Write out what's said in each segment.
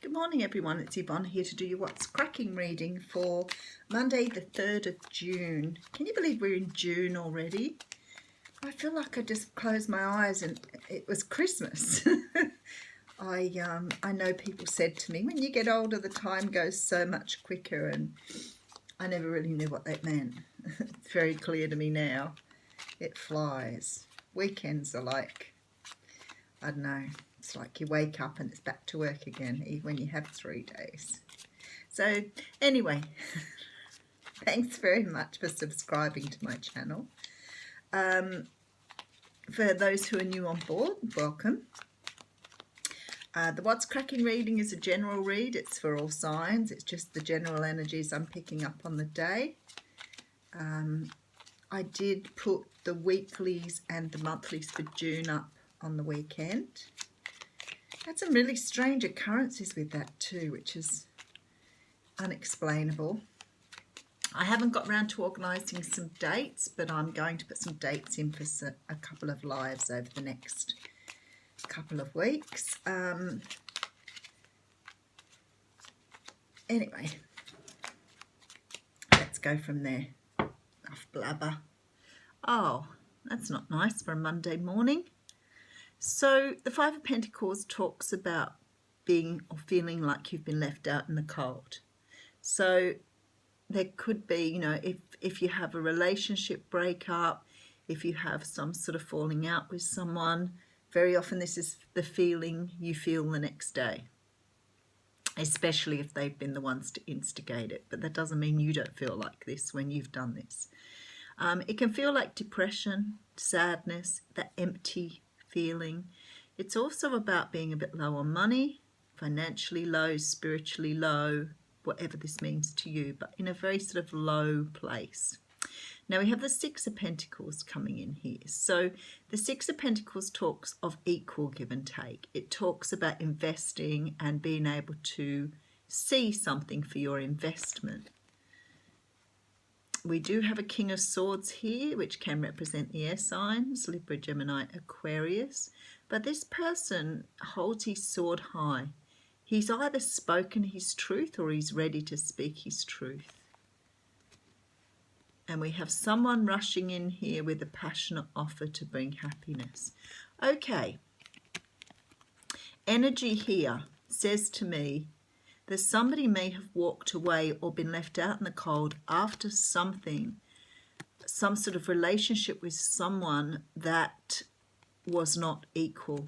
Good morning everyone, it's Yvonne here to do your What's Cracking reading for Monday the 3rd of June. Can you believe we're in June already? I feel like I just closed my eyes and it was Christmas. I know people said to me, when you get older the time goes so much quicker, and I never really knew what that meant. It's very clear to me now. It flies. Weekends are like, I don't know, it's like you wake up and it's back to work again, even when you have 3 days. So anyway, thanks very much for subscribing to my channel. For those who are new on board, welcome. The What's Cracking reading is a general read. It's for all signs. It's just the general energies I'm picking up on the day. I did put the weeklies and the monthlies for June up on the weekend. Had some really strange occurrences with that too, which is unexplainable. I haven't got round to organising some dates, but I'm going to put some dates in for a couple of lives over the next couple of weeks. Anyway, let's go from there. Enough blabber. Oh, that's not nice for a Monday morning. So the Five of Pentacles talks about being or feeling like you've been left out in the cold. So there could be, you know, if you have a relationship breakup, if you have some sort of falling out with someone, very often this is the feeling you feel the next day, especially if they've been the ones to instigate it. But that doesn't mean you don't feel like this when you've done this. It can feel like depression, sadness, that empty feeling. It's also about being a bit low on money, financially low, spiritually low, whatever this means to you, but in a very sort of low place. Now we have the Six of Pentacles coming in here. So the Six of Pentacles talks of equal give and take. It talks about investing and being able to see something for your investment. We do have a King of Swords here, which can represent the air signs, Libra, Gemini, Aquarius. But this person holds his sword high. He's either spoken his truth or he's ready to speak his truth. And we have someone rushing in here with a passionate offer to bring happiness. Okay. Energy here says to me that somebody may have walked away or been left out in the cold after something, some sort of relationship with someone that was not equal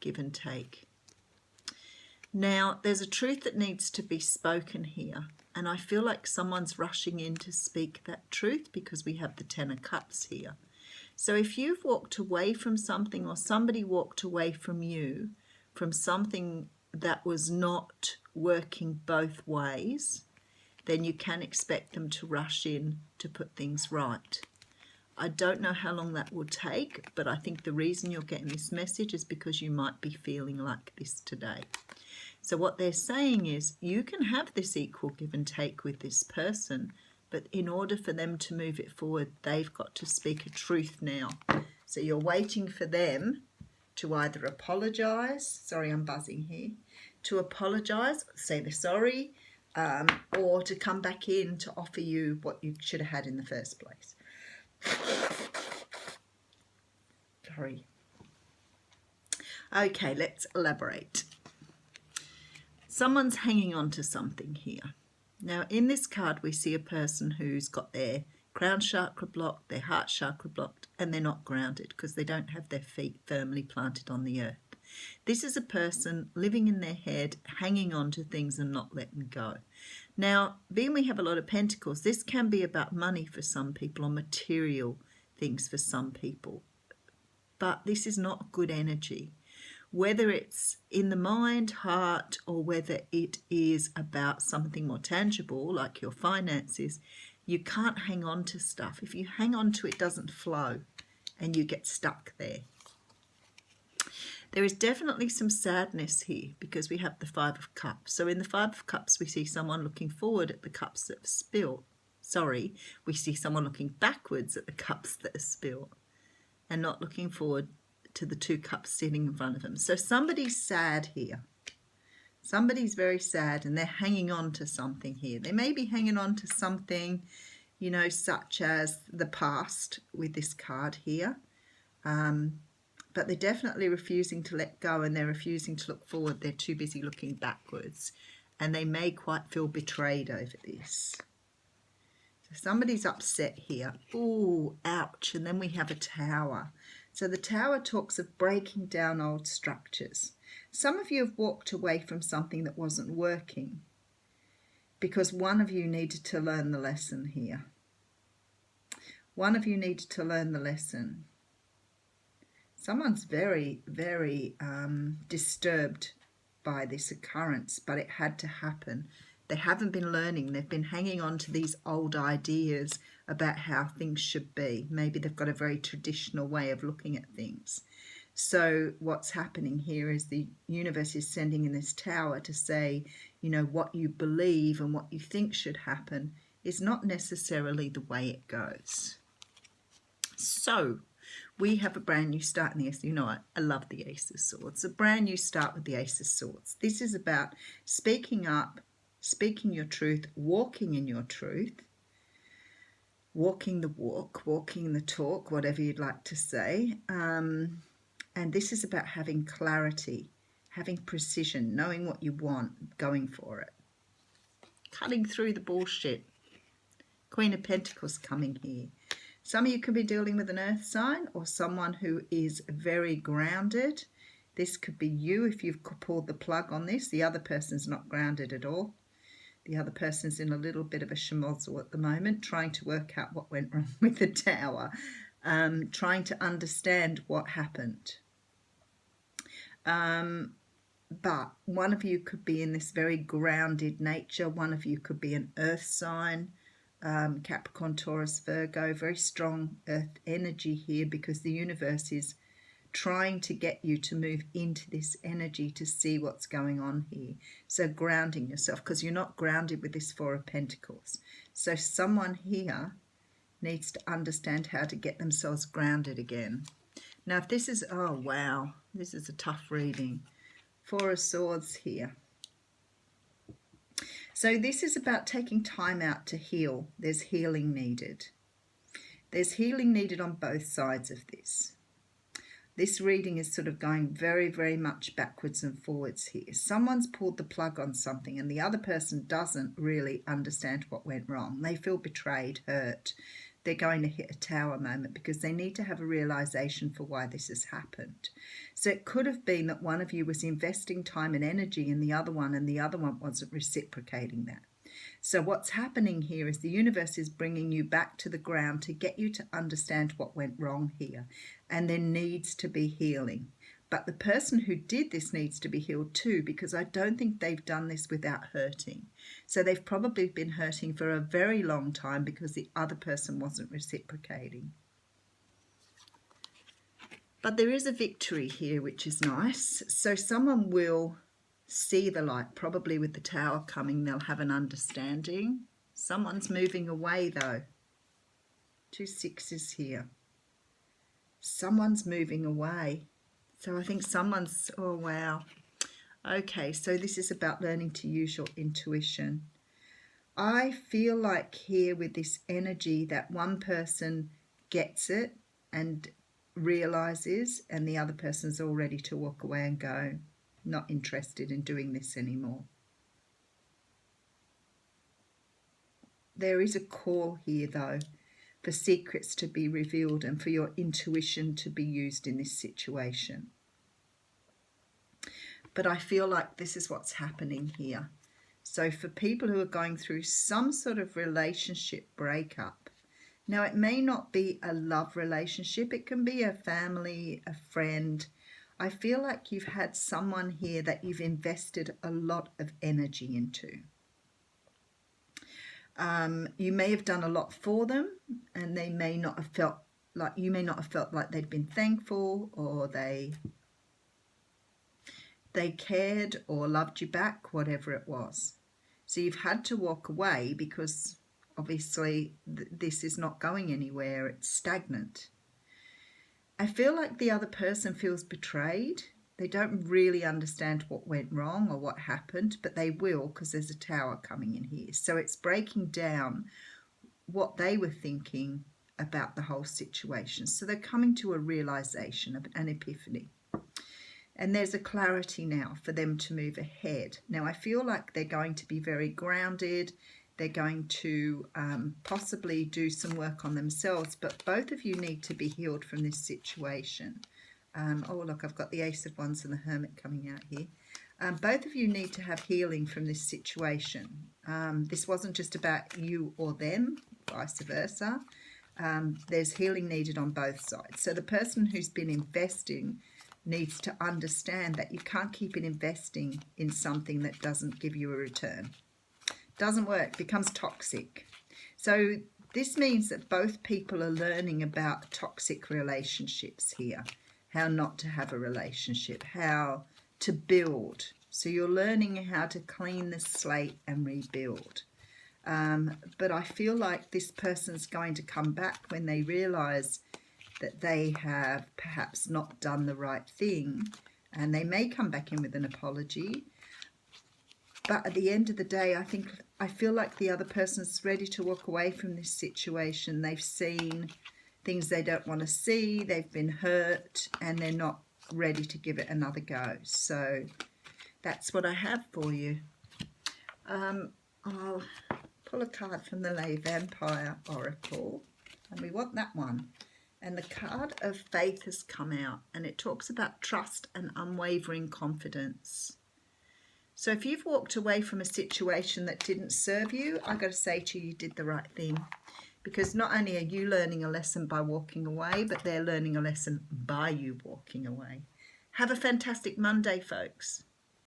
give and take. Now, there's a truth that needs to be spoken here, and I feel like someone's rushing in to speak that truth because we have the Ten of Cups here. So if you've walked away from something, or somebody walked away from you, from something that was not working both ways, then you can expect them to rush in to put things right. I don't know how long that will take, but I think the reason you're getting this message is because you might be feeling like this today. So what they're saying is you can have this equal give and take with this person, but in order for them to move it forward, they've got to speak a truth now. So you're waiting for them to either apologise, sorry I'm buzzing here, to apologise, say they're sorry, or to come back in to offer you what you should have had in the first place. Sorry. Okay, let's elaborate. Someone's hanging on to something here. Now in this card we see a person who's got their crown chakra blocked, their heart chakra blocked, and they're not grounded because they don't have their feet firmly planted on the earth. This is a person living in their head, hanging on to things and not letting go. Now, being we have a lot of pentacles, this can be about money for some people or material things for some people. But this is not good energy. Whether it's in the mind, heart, or whether it is about something more tangible like your finances, you can't hang on to stuff. If you hang on to it, it doesn't flow and you get stuck there. There is definitely some sadness here because we have the Five of Cups. So in the Five of Cups, we see someone looking forward at the cups that have spilled. Sorry, we see someone looking backwards at the cups that are spilled and not looking forward to the 2 cups sitting in front of them. So somebody's sad here. Somebody's very sad and they're hanging on to something here. They may be hanging on to something, you know, such as the past with this card here. But they're definitely refusing to let go, and they're refusing to look forward. They're too busy looking backwards, and they may quite feel betrayed over this. So somebody's upset here. Ooh, ouch. And then we have a tower. So the tower talks of breaking down old structures. Some of you have walked away from something that wasn't working because one of you needed to learn the lesson here. One of you needed to learn the lesson. Someone's very, very disturbed by this occurrence, but it had to happen. They haven't been learning. They've been hanging on to these old ideas about how things should be. Maybe they've got a very traditional way of looking at things. So what's happening here is the universe is sending in this tower to say, you know, what you believe and what you think should happen is not necessarily the way it goes. So we have a brand new start in the Ace. You know, I love the Ace of Swords. A brand new start with the Ace of Swords. This is about speaking up, speaking your truth, walking in your truth, walking the walk, walking the talk, whatever you'd like to say. And this is about having clarity, having precision, knowing what you want, going for it. Cutting through the bullshit. Queen of Pentacles coming here. Some of you could be dealing with an earth sign or someone who is very grounded. This could be you if you've pulled the plug on this. The other person's not grounded at all. The other person's in a little bit of a schmozzle at the moment, trying to work out what went wrong with the tower, trying to understand what happened. But one of you could be in this very grounded nature. One of you could be an earth sign. Capricorn, Taurus, Virgo, very strong earth energy here because the universe is trying to get you to move into this energy to see what's going on here. So grounding yourself, because you're not grounded with this Four of Pentacles. So someone here needs to understand how to get themselves grounded again. Now if this is, oh wow, this is a tough reading. Four of Swords here. So this is about taking time out to heal. There's healing needed. There's healing needed on both sides of this. This reading is sort of going very, very much backwards and forwards here. Someone's pulled the plug on something and the other person doesn't really understand what went wrong. They feel betrayed, hurt. They're going to hit a tower moment because they need to have a realization for why this has happened. So it could have been that one of you was investing time and energy in the other one and the other one wasn't reciprocating that. So what's happening here is the universe is bringing you back to the ground to get you to understand what went wrong here. And there needs to be healing. But the person who did this needs to be healed too, because I don't think they've done this without hurting. So they've probably been hurting for a very long time because the other person wasn't reciprocating. But there is a victory here, which is nice. So someone will see the light, probably with the tower coming, they'll have an understanding. Someone's moving away though. 2 sixes here. Someone's moving away. So I think someone's, oh wow. Okay, so this is about learning to use your intuition. I feel like here with this energy that one person gets it and realizes, and the other person's all ready to walk away and go, not interested in doing this anymore. There is a call here though for secrets to be revealed and for your intuition to be used in this situation. But I feel like this is what's happening here. So for people who are going through some sort of relationship breakup, now it may not be a love relationship, it can be a family, a friend. I feel like you've had someone here that you've invested a lot of energy into. You may have done a lot for them and they may not have felt like, you may not have felt like they'd been thankful or they cared or loved you back, whatever it was. So you've had to walk away because obviously this is not going anywhere, it's stagnant. I feel like the other person feels betrayed. They don't really understand what went wrong or what happened, but they will, because there's a tower coming in here. So it's breaking down what they were thinking about the whole situation. So they're coming to a realization of an epiphany. And there's a clarity now for them to move ahead. Now, I feel like they're going to be very grounded. They're going to possibly do some work on themselves, but both of you need to be healed from this situation. Oh, look, I've got the Ace of Wands and the Hermit coming out here. Both of you need to have healing from this situation. This wasn't just about you or them, vice versa. There's healing needed on both sides. So the person who's been investing needs to understand that you can't keep investing in something that doesn't give you a return. Doesn't work, becomes toxic. So this means that both people are learning about toxic relationships here, how not to have a relationship, how to build. So you're learning how to clean the slate and rebuild. But I feel like this person's going to come back when they realize that they have perhaps not done the right thing, and they may come back in with an apology. But at the end of the day, I feel like the other person's ready to walk away from this situation. They've seen things they don't want to see, they've been hurt, and they're not ready to give it another go. So that's what I have for you. I'll pull a card from the Lay Vampire Oracle, and we want that one. And the card of Faith has come out, and it talks about trust and unwavering confidence. So if you've walked away from a situation that didn't serve you, I've got to say to you, you did the right thing. Because not only are you learning a lesson by walking away, but they're learning a lesson by you walking away. Have a fantastic Monday, folks.